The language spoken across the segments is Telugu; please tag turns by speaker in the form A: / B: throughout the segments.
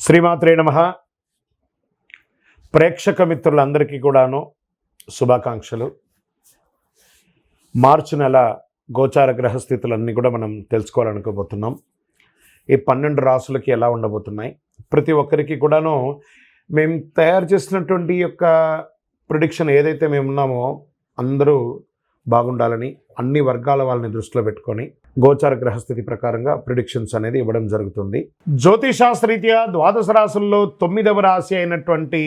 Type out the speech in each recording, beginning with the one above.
A: శ్రీమాత్రే నమః. ప్రేక్షక మిత్రులందరికీ కూడాను శుభాకాంక్షలు. మార్చి నెల గోచార గ్రహస్థితులన్నీ కూడా మనం తెలుసుకోవాలనుకోబోతున్నాం. ఈ 12 రాసులకి ఎలా ఉండబోతున్నాయి, ప్రతి ఒక్కరికి కూడాను మేము తయారు చేసినటువంటి యొక్క ప్రిడిక్షన్ ఏదైతే మేము ఉన్నామో అందరూ బాగుండాలని అన్ని వర్గాల వాళ్ళని దృష్టిలో పెట్టుకొని గోచార గ్రహస్థితి ప్రకారంగా ప్రిడిక్షన్స్ అనేది ఇవ్వడం జరుగుతుంది. జ్యోతిషాస్త్రరీత్యా ద్వాదశ రాశుల్లో 9వ రాశి అయినటువంటి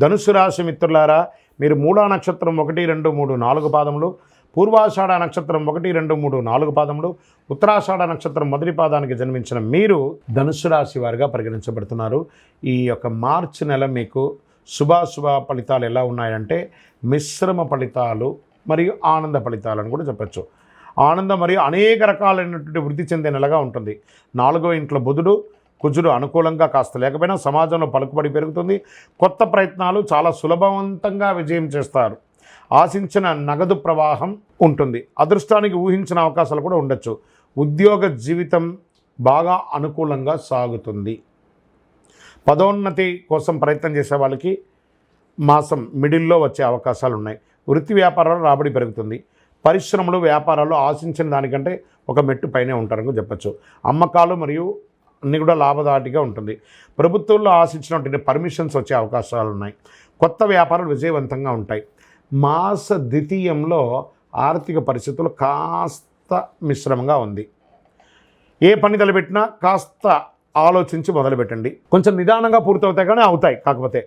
A: ధనుసు రాశి మిత్రులారా, మీరు మూలా నక్షత్రం 1, 2, 3, 4 పాదములు, పూర్వాషాఢ నక్షత్రం 1, 2, 3, 4 పాదములు, ఉత్తరాషాఢ నక్షత్రం మొదటి పాదానికి జన్మించిన మీరు ధనుసు రాశి వారిగా పరిగణించబడుతున్నారు. ఈ యొక్క మార్చి నెల మీకు శుభాశుభ ఫలితాలు ఎలా ఉన్నాయంటే మిశ్రమ ఫలితాలు మరియు ఆనంద ఫలితాలను కూడా చెప్పచ్చు. ఆనందం మరియు అనేక రకాలైనటువంటి వృద్ధి చెందే నెలగా ఉంటుంది. 4వ ఇంట్లో బుధుడు, కుజుడు అనుకూలంగా కాస్త లేకపోయినా సమాజంలో పలుకుబడి పెరుగుతుంది. కొత్త ప్రయత్నాలు చాలా సులభవంతంగా విజయం చేస్తారు. ఆశించిన నగదు ప్రవాహం ఉంటుంది. అదృష్టానికి ఊహించిన అవకాశాలు కూడా ఉండొచ్చు. ఉద్యోగ జీవితం బాగా అనుకూలంగా సాగుతుంది. పదోన్నతి కోసం ప్రయత్నం చేసే వాళ్ళకి మాసం మిడిల్లో వచ్చే అవకాశాలు ఉన్నాయి. వృత్తి వ్యాపారాలు రాబడి పెరుగుతుంది. పరిశ్రమలు వ్యాపారాలు ఆశించిన దానికంటే ఒక మెట్టు పైనే ఉంటారని చెప్పచ్చు. అమ్మకాలు మరియు అన్నీ కూడా లాభదాటిగా ఉంటుంది. ప్రభుత్వంలో ఆశించినటువంటి పర్మిషన్స్ వచ్చే అవకాశాలు ఉన్నాయి. కొత్త వ్యాపారాలు విజయవంతంగా ఉంటాయి. మాస ద్వితీయంలో ఆర్థిక పరిస్థితులు కాస్త మిశ్రమంగా ఉంది. ఏ పని తలపెట్టినా కాస్త ఆలోచించి మొదలుపెట్టండి. కొంచెం నిదానంగా పూర్తవుతాయి కానీ అవుతాయి. కాకపోతే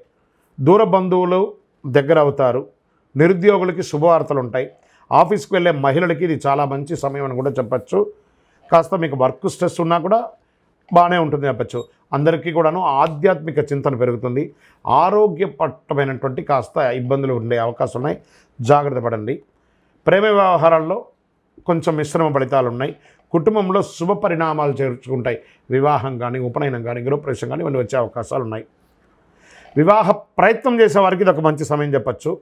A: దూర బంధువులు దగ్గర అవుతారు. నిరుద్యోగులకి శుభవార్తలు ఉంటాయి. ఆఫీస్కి వెళ్ళే మహిళలకి ఇది చాలా మంచి సమయం అని కూడా చెప్పచ్చు. కాస్త మీకు వర్క్ స్ట్రెస్ ఉన్నా కూడా బాగానే ఉంటుంది చెప్పచ్చు. అందరికీ కూడాను ఆధ్యాత్మిక చింతన పెరుగుతుంది. ఆరోగ్యపరమైనటువంటి కాస్త ఇబ్బందులు ఉండే అవకాశం ఉన్నాయి, జాగ్రత్త పడండి. ప్రేమ వ్యవహారాల్లో కొంచెం మిశ్రమ ఫలితాలు ఉన్నాయి. కుటుంబంలో శుభ పరిణామాలు చేర్చుకుంటాయి. వివాహం కానీ, ఉపనయనం కానీ, గృహప్రవేశం కానీ ఇవన్నీ వచ్చే అవకాశాలు ఉన్నాయి. వివాహ ప్రయత్నం చేసే వారికి ఇది ఒక మంచి సమయం చెప్పచ్చు.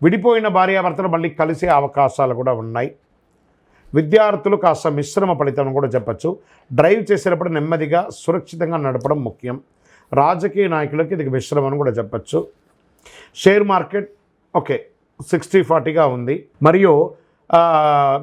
A: విడిపోయిన భార్యాభర్తలు మళ్ళీ కలిసే అవకాశాలు కూడా ఉన్నాయి. విద్యార్థులు కాస్త మిశ్రమ ఫలితం కూడా చెప్పచ్చు. డ్రైవ్ చేసేటప్పుడు నెమ్మదిగా సురక్షితంగా నడపడం ముఖ్యం. రాజకీయ నాయకులకి ఇది మిశ్రమం కూడా చెప్పచ్చు. షేర్ మార్కెట్ ఓకే 60-40గా ఉంది. మరియు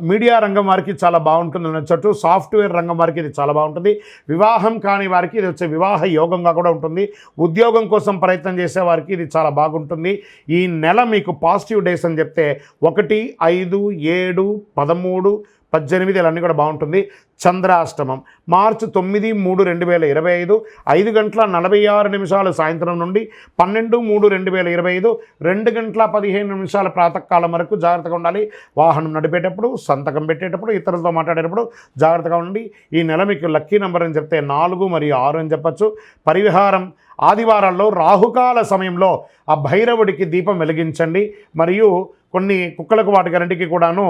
A: మీడియా రంగం వారికి చాలా బాగుంటుంది అనొచ్చు. సాఫ్ట్వేర్ రంగం వారికి ఇది చాలా బాగుంటుంది. వివాహం కాని వారికి ఇది వచ్చే వివాహ యోగంగా కూడా ఉంటుంది. ఉద్యోగం కోసం ప్రయత్నం చేసే వారికి ఇది చాలా బాగుంటుంది. ఈ నెల మీకు పాజిటివ్ డేస్ అని చెప్తే 1, 5, 7, 13, 18 ఇవన్నీ కూడా బాగుంటుంది. చంద్రాష్టమం మార్చి 9, 3, 2025 5:46 సాయంత్రం నుండి 12, 3, 2025 2:15 ప్రాతకాలం వరకు జాగ్రత్తగా ఉండాలి. వాహనం నడిపేటప్పుడు, సంతకం పెట్టేటప్పుడు, ఇతరులతో మాట్లాడేటప్పుడు జాగ్రత్తగా ఉండండి. ఈ నెల మీకు లక్కీ నెంబర్ అని చెప్తే 4 మరియు 6 అని చెప్పచ్చు. పరిహారం ఆదివారాల్లో రాహుకాల సమయంలో ఆ భైరవుడికి దీపం వెలిగించండి. మరియు కొన్ని కుక్కలకు వాటికన్నిటికీ కూడాను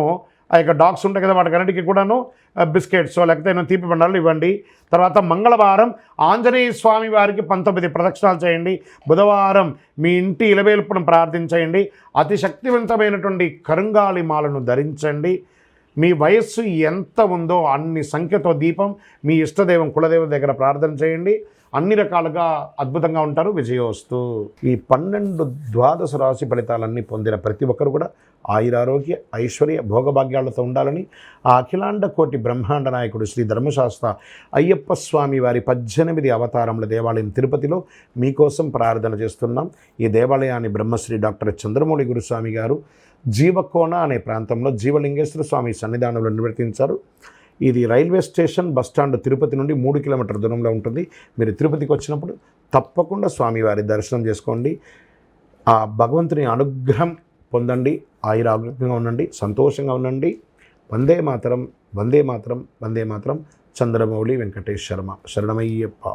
A: ఆ యొక్క డాగ్స్ ఉంటాయి కదా, వాటికన్నిటికీ కూడాను బిస్కెట్స్ లేకపోతే తీపి బండాలు ఇవ్వండి. తర్వాత మంగళవారం ఆంజనేయ స్వామి వారికి 19 ప్రదక్షిణాలు చేయండి. బుధవారం మీ ఇంటి ఇలవేల్పును ప్రార్థించేయండి. అతి శక్తివంతమైనటువంటి కరుంగాలి మాలను ధరించండి. మీ వయస్సు ఎంత ఉందో అన్ని సంఖ్యతో దీపం మీ ఇష్టదైవం కులదేవం దగ్గర ప్రార్థన చేయండి. అన్ని రకాలుగా అద్భుతంగా ఉంటారు. విజయోస్తు. ఈ 12 ద్వాదశ రాశి ఫలితాలన్నీ పొందిన ప్రతి ఒక్కరు కూడా ఆయురారోగ్య ఐశ్వర్య భోగభాగ్యాలతో ఉండాలని ఆ అఖిలాండ కోటి బ్రహ్మాండ నాయకుడు శ్రీ ధర్మశాస్త్ర అయ్యప్ప స్వామి వారి 18 అవతారముల దేవాలయం తిరుపతిలో మీకోసం ప్రార్థన చేస్తున్నాం. ఈ దేవాలయాన్ని బ్రహ్మశ్రీ డాక్టర్ చంద్రమౌళి గురుస్వామి గారు జీవకోన అనే ప్రాంతంలో జీవలింగేశ్వర స్వామి సన్నిధానంలో నిర్వర్తించారు. ఇది రైల్వే స్టేషన్ బస్టాండ్ తిరుపతి నుండి 3 కిలోమీటర్ల దూరంలో ఉంటుంది. మీరు తిరుపతికి వచ్చినప్పుడు తప్పకుండా స్వామివారి దర్శనం చేసుకోండి. ఆ భగవంతుని అనుగ్రహం పొందండి. ఆయురారోగ్యంగా ఉండండి, సంతోషంగా ఉండండి. వందే మాతరం, వందే మాతరం, వందే మాతరం. చంద్రమౌళి వెంకటేష్ శర్మ. శరణమయ్యప్ప.